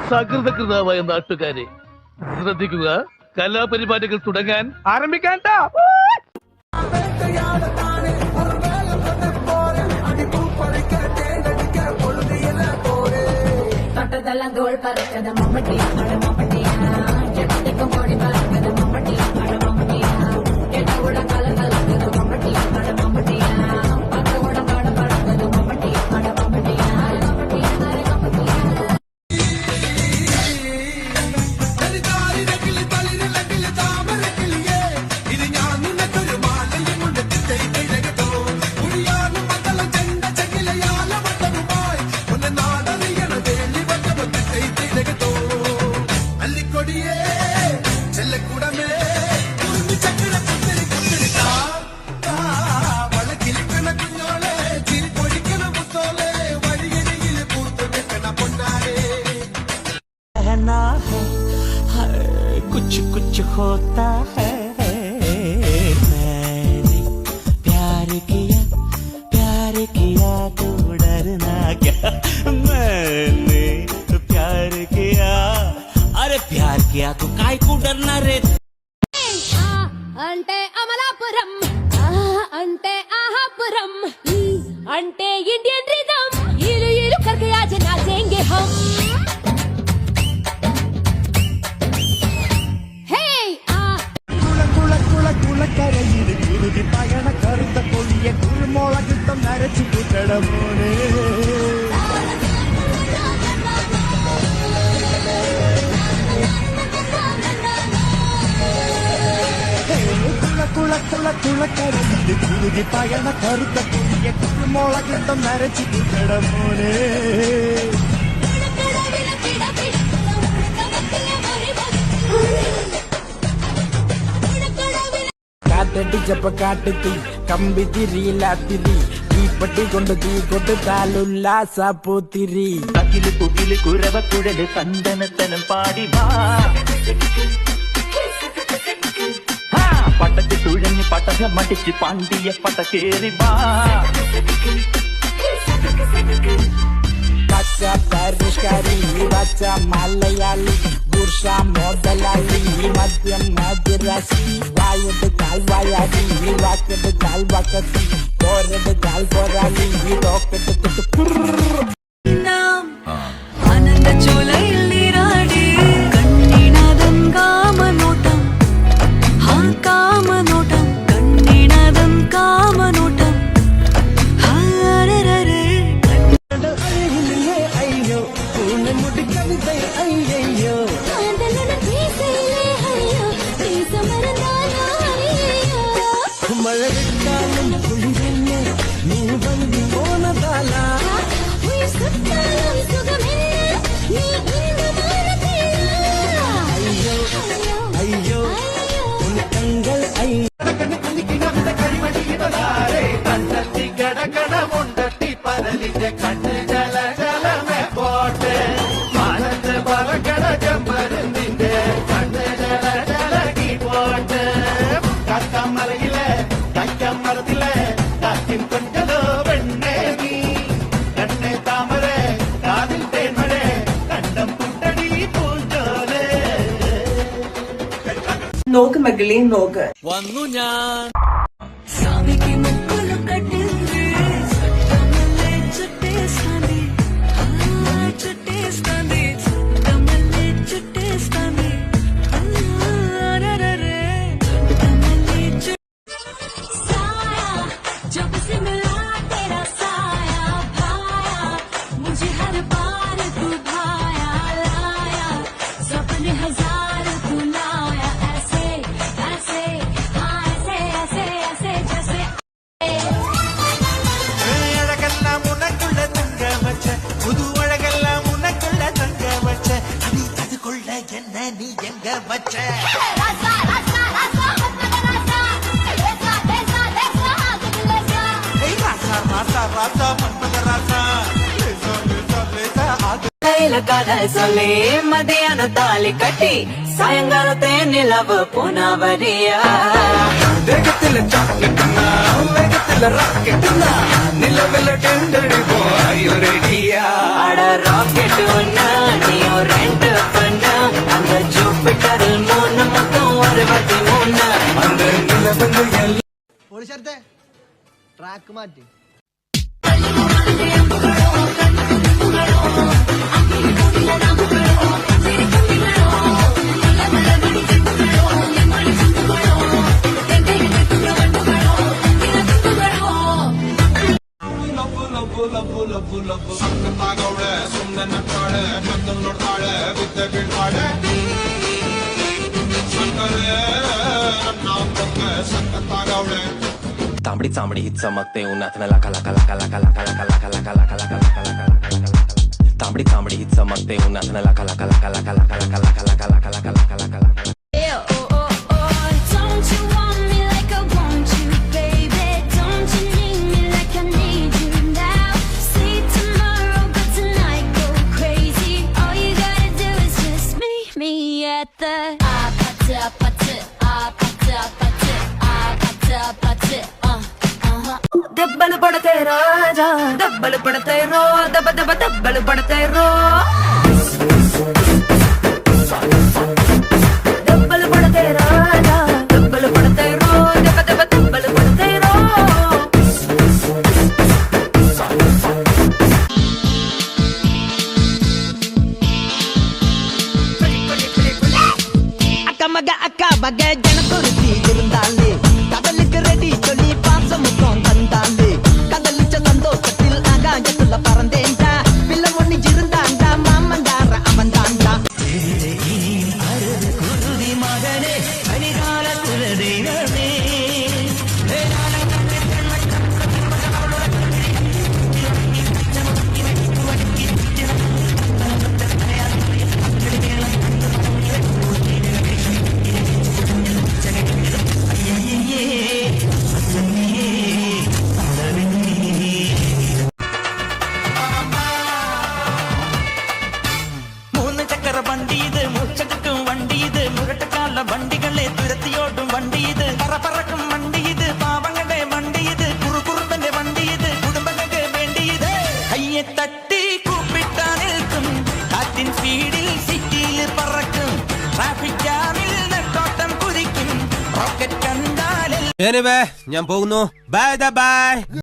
സകൃതകൃതാവായ നാട്ടുകാരെ ശ്രദ്ധിക്കുക, കലാപരിപാടികൾ തുടങ്ങാൻ ആരംഭിക്കാൻ. തൊട്ടതെല്ലാം തോൾ പറക്കത മമ്മട്ടിയാ മമ്മട്ടിയാ ജഗത്തേക്കും ഓടി പറക്കത മമ്മട്ടിയാ മമ്മട്ടിയാ കേട്ടകൂട കലകലക്കത മമ്മട്ടിയാ മമ്മട്ടിയാ പത്തകൂട പാട പടക്കത മമ്മട്ടിയാ മമ്മട്ടിയാ कुछ कुछ होता है मैंने प्यार किया तो डरना क्या मैंने प्यार किया अरे प्यार किया तो काय को डरना रे అంటే అమలాపురం అంటే ఆహాపురం అంటే ఇండియన్ రిథమ్ ఇలు ఇలు करके आज नाचेंगे हम കുളക്കരയിൽ കുരുതി പയണ കറുത്ത കൊള്ളിയ കുരുമുളകിട്ടം നരച്ചു കുട്ടടമോനെ കുളക്കരയിൽ കുരുതി പയണ കറുത്ത കൊള്ളിയ കുരുമുളകിട്ടം നരച്ചു കുട്ടടമോനെ കാട്ടടി ചപ്പ കാട്ടുത്തി കമ്പി തിരിയില്ലാത്തിരി തീപ്പട്ടി കൊണ്ട് തീ കൊടുത്താലുല്ലാസ പൂത്തിരി അഖില് കുകില് കുരവ കുഴല് കണ്ടനത്തനം പാടി വാ പട്ടക്ക് തുഴഞ്ഞ് പട്ടക മടിച്ച് പാണ്ടിയ പട്ട കേറി വാ പച്ച പരിഷ്കാരി പച്ച മലയാളി പുരുഷ മോദലാളി മദ്യം മദ്യരാശി വായത് കാൽവായാടി വാക്കത് കാൽവാക്കത്തി പോരത് കാൽ പോരാളി റോക്കറ്റ് ആനന്ദ ചോലയിൽ നീരാടി കണ്ണിനാദം കാമനോട്ടം ഹാ കാമനോട്ടം കണ്ണിനാദം കാമനോട്ടം ഹാരരരേ അയ്യോ പൂനമുടി കവിത അയ്യോ മഴവിട്ടാലും കുളിരന്നെ നീ വന്നി പോനതാല അയ്യോ ഉണക്കങ്ങൾ കണ്ടത്തി പരലിന്റെ കണ്ണ് ജല ജലമേ പോട്ടെ ആനന്ദ പറകട ചെമ്പരുന്നിന്റെ കണ്ണ് ജല ജലകി പോട്ടെ കക്കമലയിലെ കക്കമരത്തിലെ കാറ്റിൻ കൊണ്ടതോ വെണ്ണേ നീ കണ്ണേ താമരെ കാതിൽ തേന്മഴേ കണ്ടം പുട്ടടി പൂഞ്ചോലേ നോക്ക് മകളെ നോക്ക് വന്നു ഞാൻ സ്വാമിക്ക് മുക്കുലു കട്ടിന്റെ സട്ടമല്ലേ ചുട്ടേസ്താന്തി ചുട്ടേസ്താന്തി സട്ടമല്ലേ ചുട്ടേസ്താന്തി അരരരേ സട്ടമല്ലേ साया जब से मिला तेरा साया भाया मुझे हर बार तू भाया लाया सपने हजार तू लाया ऐसे ऐसे हाँ ऐसे ऐसे ऐसे जैसे அழகெல்லாம் உனக்குள்ள தங்க வச்ச புது அழகெல்லாம் உனக்குள்ள தங்க வச்ச அடி அதுக்குள்ள என்ன நீ எங்க வச்ச रासा रासा रासा रासा ऐसा ऐसा ऐसा ऐसा ராசா ராசா ராசா மன்மத ராசா லேசா லேசா லேசா ஆகு காதல் சொல்லி மதியான தாலி கட்டி சாயங்காலத்தே நிலவு புனவரியா வேகத்துல சாக்லேட்னா வேகத்துல ராக்கெட்னா நிலவில டெண்டடி போய் ரெடியா அட ராக்கெட் ஒன்னா நீ ரெண்டு വാക്ക് മാറ്റി. तांबडी चांबडी चमकते उन्हात लका लका लका लका लका लका लका लका लका लका लका लका तांबडी चांबडी चमकते उन्हात लका लका लका लका लका लका लका लका लका लका लका लका लका Don't you want me like I want you, baby? Don't you need me like I need you now? See tomorrow, but tonight go crazy. All you gotta do is just meet me at the దెబ్బలు పడతాయి రాజా దెబ్బలు పడతాయి రో దెబ్బ దెబ్బ దెబ్బలు పడతాయి రో దెబ్బలు పడతాయి రాజా దెబ్బలు పడతాయి రో దెబ్బ దెబ్బ దెబ్బలు పడతాయి రో அக்கமக அக்கா வக ஜனக்குருத்தி இருந்தாலே கடலுக்கு ரெடி சொல்லி பாசமுக்கம் தந்தாலே கடலிச்ச சந்தோஷத்தில் ஆகாயத்துல பறந்தேன்டா பிள்ளை ஒண்ணு இருந்தாண்டா மாமந்தார அவன் தாண்டா குருதி மகனே அணிகால குலதெய்வமே മൂന്ന് ചക്ര വണ്ടി ഇത് മുച്ചടുക്കും വണ്ടി ഇത് മുരട്ടക്കാല വണ്ടികളെ തുരത്തിയോടും വണ്ടി ഇത് പറക്കും വണ്ടി ഇത് പാവങ്ങളുടെ വണ്ടി ഇത് കുറുകുറുമ്പന്റെ വണ്ടി ഇത് കുടുംബങ്ങൾക്ക് വേണ്ടി ഇത് കയ്യെ തട്ടി കൂപ്പിട്ടാ നിൽക്കും കാറ്റിൻ സ്പീഡിൽ സിറ്റിയിൽ പറക്കും ട്രാഫിക് ജാമിൽ നെട്ടോട്ടം കുതിക്കും റോക്കറ്റ് കണ്ടാലിൽ ഞാൻ പോകുന്നു ബൈ ബൈ